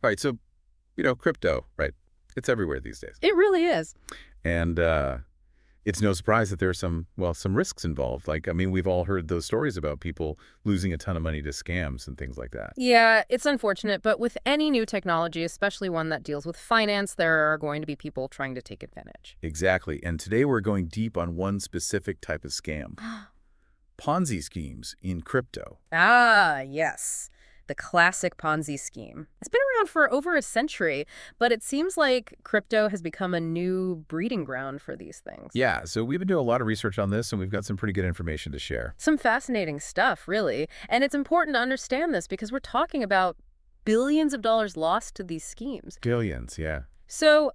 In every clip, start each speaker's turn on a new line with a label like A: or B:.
A: All right, so, crypto, right? It's everywhere these days.
B: It really is.
A: And it's no surprise that there are some risks involved. Like, I mean, we've all heard those stories about people losing a ton of money to scams and things like that.
B: Yeah, it's unfortunate, but with any new technology, especially one that deals with finance, there are going to be people trying to take advantage.
A: Exactly. And today we're going deep on one specific type of scam, Ponzi schemes in crypto.
B: Ah, yes. The classic Ponzi scheme. It's been around for over a century, but it seems like crypto has become a new breeding ground for these things.
A: Yeah, so we've been doing a lot of research on this, and we've got some pretty good information to share.
B: Some fascinating stuff, really. And it's important to understand this because we're talking about billions of dollars lost to these schemes.
A: Billions, yeah.
B: So,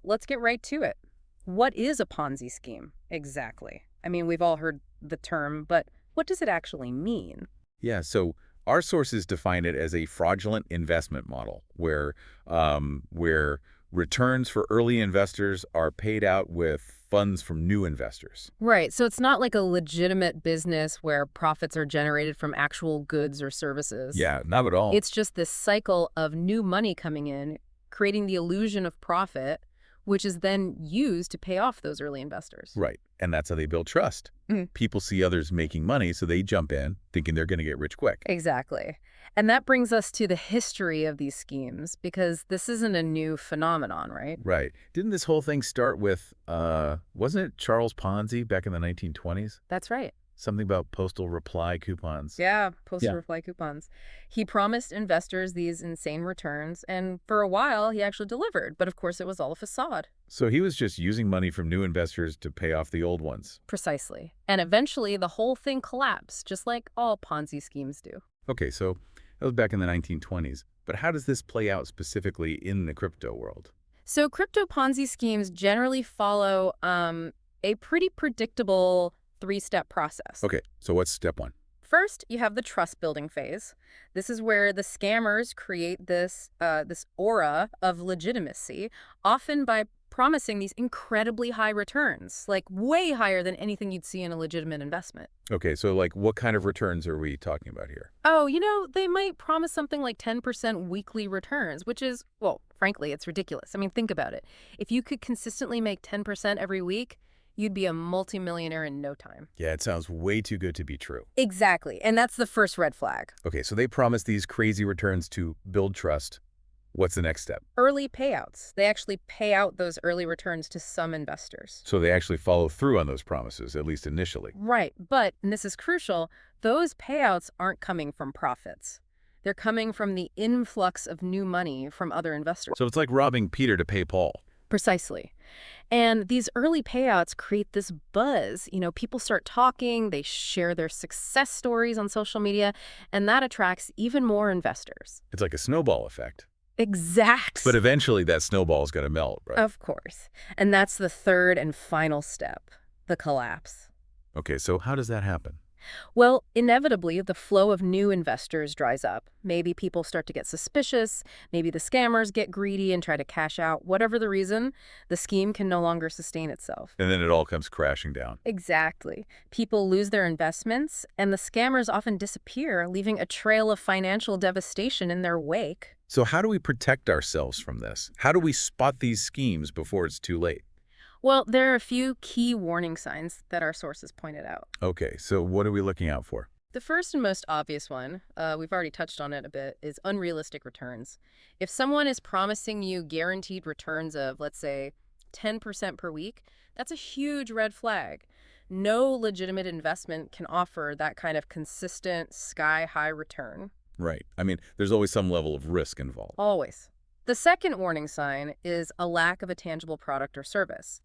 B: let's get right to it. What is a Ponzi scheme exactly? I mean, we've all heard the term, but what does it actually mean?
A: Yeah, so our sources define it as a fraudulent investment model where returns for early investors are paid out with funds from new investors.
B: Right, so it's not like a legitimate business where profits are generated from actual goods or services.
A: Yeah, not at all.
B: It's just this cycle of new money coming in, creating the illusion of profit, which is then used to pay off those early investors.
A: Right, and that's how they build trust.
B: Mhm.
A: People see others making money, so they jump in thinking they're going to get rich quick.
B: Exactly. And that brings us to the history of these schemes, because this isn't a new phenomenon, right?
A: Right. Didn't this whole thing start with, wasn't it Charles Ponzi back in the 1920s?
B: That's right.
A: Something about postal reply coupons.
B: Yeah, postal
A: Yeah.
B: reply coupons. He promised investors these insane returns, and for a while he actually delivered, but of course it was all a facade.
A: So he was just using money from new investors to pay off the old ones.
B: Precisely. And eventually the whole thing collapsed, just like all Ponzi schemes do.
A: Okay, so that was back in the 1920s. But how does this play out specifically in the crypto world?
B: So crypto Ponzi schemes generally follow a pretty predictable three-step process.
A: Okay, so what's step one?
B: First, you have the trust building phase. This is where the scammers create this aura of legitimacy, often by promising these incredibly high returns, like way higher than anything you'd see in a legitimate investment.
A: Okay, so like what kind of returns are we talking about here?
B: Oh, they might promise something like 10% weekly returns, which is, well, frankly, it's ridiculous. I mean, think about it. If you could consistently make 10% every week, you'd be a multimillionaire in no time.
A: Yeah, it sounds way too good to be true.
B: Exactly. And that's the first red flag.
A: Okay, so they promise these crazy returns to build trust. What's the next step?
B: Early payouts. They actually pay out those early returns to some investors.
A: So they actually follow through on those promises, at least initially.
B: Right. But, and this is crucial, those payouts aren't coming from profits. They're coming from the influx of new money from other investors.
A: So it's like robbing Peter to pay Paul.
B: Precisely. And these early payouts create this buzz. People start talking, they share their success stories on social media, and that attracts even more investors.
A: It's like a snowball effect.
B: Exact.
A: But eventually that snowball is going to melt, right?
B: Of course. And that's the third and final step, the collapse.
A: Okay, so how does that happen?
B: Well, inevitably, the flow of new investors dries up. Maybe people start to get suspicious. Maybe the scammers get greedy and try to cash out. Whatever the reason, the scheme can no longer sustain itself.
A: And then it all comes crashing down.
B: Exactly. People lose their investments, and the scammers often disappear, leaving a trail of financial devastation in their wake.
A: So how do we protect ourselves from this? How do we spot these schemes before it's too late?
B: Well, there are a few key warning signs that our sources pointed out.
A: Okay, so what are we looking out for?
B: The first and most obvious one, we've already touched on it a bit, is unrealistic returns. If someone is promising you guaranteed returns of, let's say, 10% per week, that's a huge red flag. No legitimate investment can offer that kind of consistent, sky-high return.
A: Right. I mean, there's always some level of risk involved.
B: Always. The second warning sign is a lack of a tangible product or service.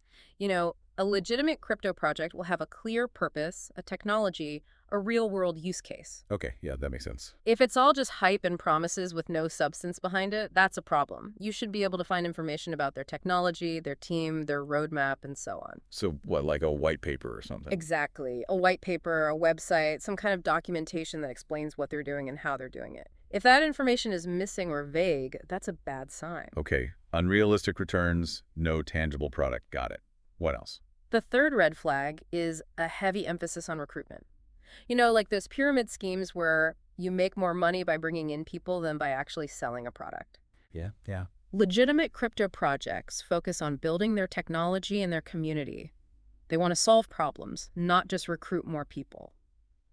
B: A legitimate crypto project will have a clear purpose, a technology, a real-world use case.
A: Okay, yeah, that makes sense.
B: If it's all just hype and promises with no substance behind it, that's a problem. You should be able to find information about their technology, their team, their roadmap, and so on.
A: So what, like a white paper or something?
B: Exactly. A white paper, a website, some kind of documentation that explains what they're doing and how they're doing it. If that information is missing or vague, that's a bad sign.
A: Okay, unrealistic returns, no tangible product. Got it. What else?
B: The third red flag is a heavy emphasis on recruitment. Like those pyramid schemes where you make more money by bringing in people than by actually selling a product.
A: Yeah, yeah.
B: Legitimate crypto projects focus on building their technology and their community. They want to solve problems, not just recruit more people.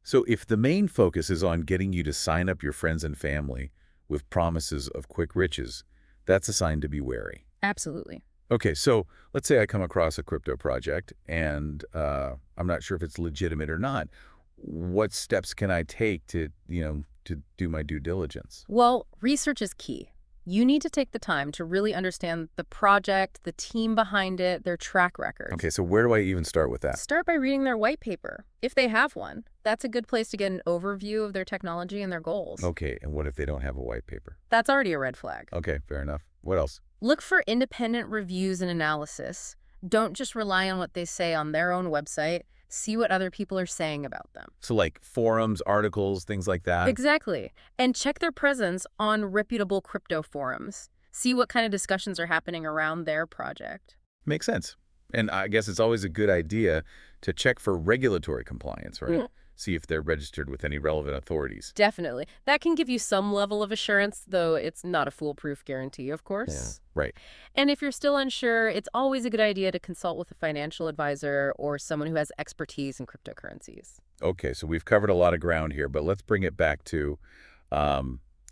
A: So if the main focus is on getting you to sign up your friends and family with promises of quick riches, that's a sign to be wary.
B: Absolutely.
A: Okay, so let's say I come across a crypto project and I'm not sure if it's legitimate or not. What steps can I take to do my due diligence?
B: Well, research is key. You need to take the time to really understand the project, the team behind it, their track record.
A: Okay, so where do I even start with that?
B: Start by reading their white paper, if they have one. That's a good place to get an overview of their technology and their goals.
A: Okay, and what if they don't have a white paper?
B: That's already a red flag.
A: Okay, fair enough. What else?
B: Look for independent reviews and analysis. Don't just rely on what they say on their own website. See what other people are saying about them.
A: So like forums, articles, things like that?
B: Exactly. And check their presence on reputable crypto forums. See what kind of discussions are happening around their project.
A: Makes sense. And I guess it's always a good idea to check for regulatory compliance, right? See if they're registered with any relevant authorities.
B: Definitely. That can give you some level of assurance, though it's not a foolproof guarantee, of
A: Yeah.
B: course.
A: Right.
B: And if you're still unsure, it's always a good idea to consult with a financial advisor or someone who has expertise in cryptocurrencies.
A: Okay, so we've covered a lot of ground here, but let's bring it back to,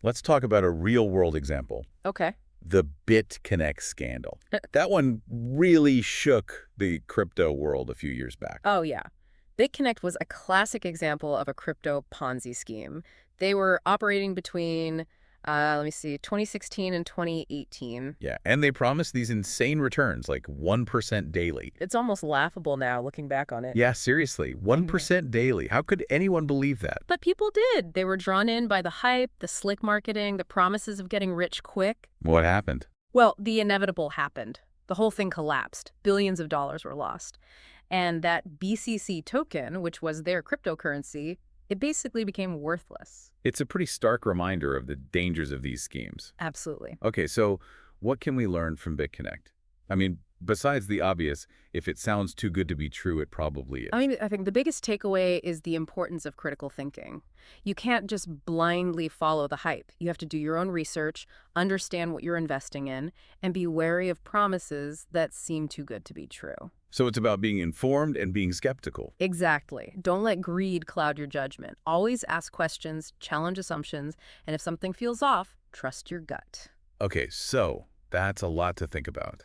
A: let's talk about a real-world example.
B: Okay.
A: The Bitconnect scandal. That one really shook the crypto world a few years back.
B: Oh, yeah. Bitconnect was a classic example of a crypto Ponzi scheme. They were operating between, 2016 and 2018.
A: Yeah, and they promised these insane returns, like 1% daily.
B: It's almost laughable now looking back on it.
A: Yeah, seriously, 1% daily. How could anyone believe that?
B: But people did. They were drawn in by the hype, the slick marketing, the promises of getting rich quick.
A: What happened?
B: Well, the inevitable happened. The whole thing collapsed. Billions of dollars were lost. And that BCC token, which was their cryptocurrency, it basically became worthless.
A: It's a pretty stark reminder of the dangers of these schemes.
B: Absolutely.
A: Okay, so what can we learn from Bitconnect? I mean, besides the obvious, if it sounds too good to be true, it probably is.
B: I think the biggest takeaway is the importance of critical thinking. You can't just blindly follow the hype. You have to do your own research, understand what you're investing in, and be wary of promises that seem too good to be true.
A: So it's about being informed and being skeptical.
B: Exactly. Don't let greed cloud your judgment. Always ask questions, challenge assumptions, and if something feels off, trust your gut.
A: Okay, so that's a lot to think about.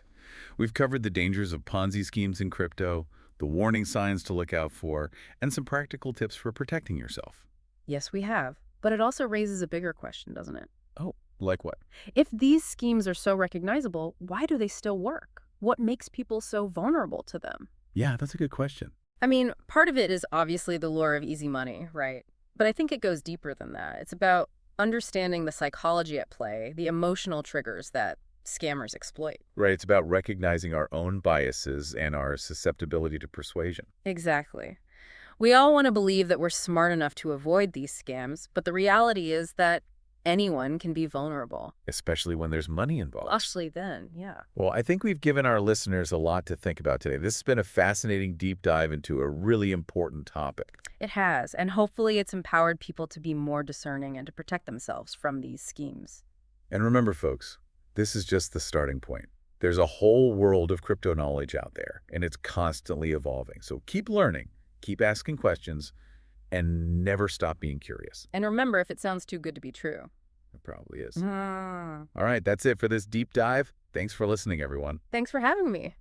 A: We've covered the dangers of Ponzi schemes in crypto, the warning signs to look out for, and some practical tips for protecting yourself.
B: Yes, we have. But it also raises a bigger question, doesn't it?
A: Oh, like what?
B: If these schemes are so recognizable, why do they still work? What makes people so vulnerable to them?
A: Yeah, that's a good question.
B: Part of it is obviously the lure of easy money, right? But I think it goes deeper than that. It's about understanding the psychology at play, the emotional triggers that scammers exploit.
A: Right, it's about recognizing our own biases and our susceptibility to persuasion.
B: Exactly. We all want to believe that we're smart enough to avoid these scams, but the reality is that anyone can be vulnerable.
A: Especially when there's money involved.
B: Especially then, yeah.
A: Well, I think we've given our listeners a lot to think about today. This has been a fascinating deep dive into a really important topic.
B: It has, and hopefully it's empowered people to be more discerning and to protect themselves from these schemes.
A: And remember, folks, this is just the starting point. There's a whole world of crypto knowledge out there, and it's constantly evolving. So keep learning, keep asking questions, and never stop being curious.
B: And remember, if it sounds too good to be true.
A: It probably is.
B: Ah.
A: All right, that's it for this deep dive. Thanks for listening, everyone.
B: Thanks for having me.